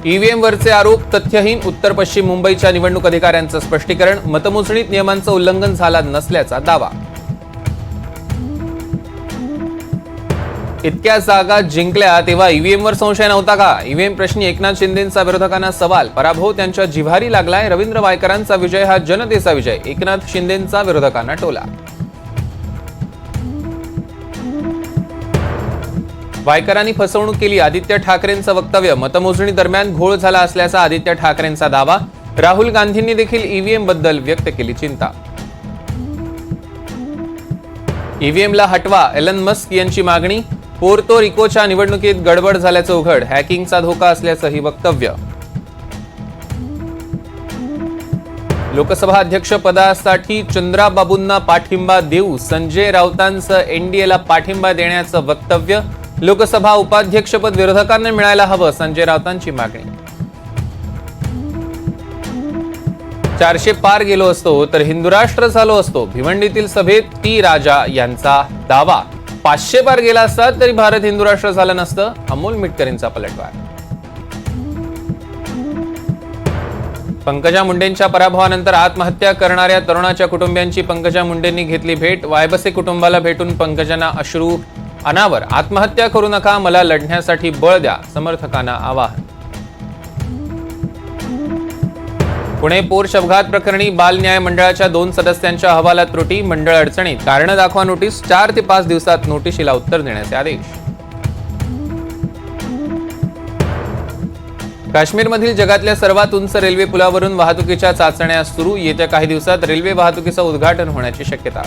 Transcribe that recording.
EVM वरचे आरोप तथ्यहीन, उत्तर पश्चिम मुंबईच्या निवडणूक अधिकाऱ्यांचं स्पष्टीकरण. मतमोजणीत नियमांचं उल्लंघन झालं नसल्याचा दावा. इतक्या जागा जिंकल्या तेव्हा ईव्हीएमवर संशय नव्हता का? ईव्हीएम प्रश्नी एकनाथ शिंदेंचा विरोधकांना सवाल. पराभव त्यांच्या जिव्हारी लागलाय. रवींद्र वायकरांचा विजय हा जनतेचा विजय. एकनाथ शिंदेंचा विरोधकांना टोला. वायकरांनी फसवणूक केली, आदित्य ठाकरेंचं वक्तव्य. मतमोजणी दरम्यान घोळ झाला असल्याचा आदित्य ठाकरेंचा दावा. राहुल गांधींनी देखील ईव्हीएम बद्दल व्यक्त केली चिंता. ईव्हीएमला हटवा, एलन मस्क यांची मागणी. पोर्तो रिकोच्या निवडणुकीत गडबड झाल्याचं उघड. हॅकिंगचा धोका असल्याचंही वक्तव्य. लोकसभा अध्यक्षपदासाठी चंद्राबाबूंना पाठिंबा देऊ, संजय राऊतांचं एनडीएला पाठिंबा देण्याचं वक्तव्य. लोकसभा उपाध्यक्षपद विरोधकांना मिळायला हवं, संजय राऊतांची मागणी. 400 पार गेलो असतो तर हिंदुराष्ट्र झालो असतो, भिवंडीतील सभेत टी राजा यांचा दावा. 500 पार गेला असता तरी भारत हिंदुराष्ट्र झालं नसतं, अमोल मिटकरींचा पलटवार. पंकजा मुंडेंच्या पराभवानंतर आत्महत्या करणाऱ्या तरुणाच्या कुटुंबियांची पंकजा मुंडेंनी घेतली भेट. वायबसे कुटुंबाला भेटून पंकजांना अश्रू अनावर. आत्महत्या करू नका, मला लढण्यासाठी बळ द्या, समर्थकांना आवाहन. पुणे पोर्श अपघात प्रकरणी बाल न्याय मंडळाच्या 2 सदस्यांच्या अहवालात त्रुटी. मंडळ अडचणीत. कारण दाखवा नोटीस. 4 ते 5 दिवसात नोटिशीला उत्तर देण्याचे आदेश. काश्मीरमधील जगातल्या सर्वात उंच रेल्वे पुलावरून वाहतुकीच्या चाचण्या सुरू. येत्या काही दिवसात रेल्वे वाहतुकीचं उद्घाटन होण्याची शक्यता.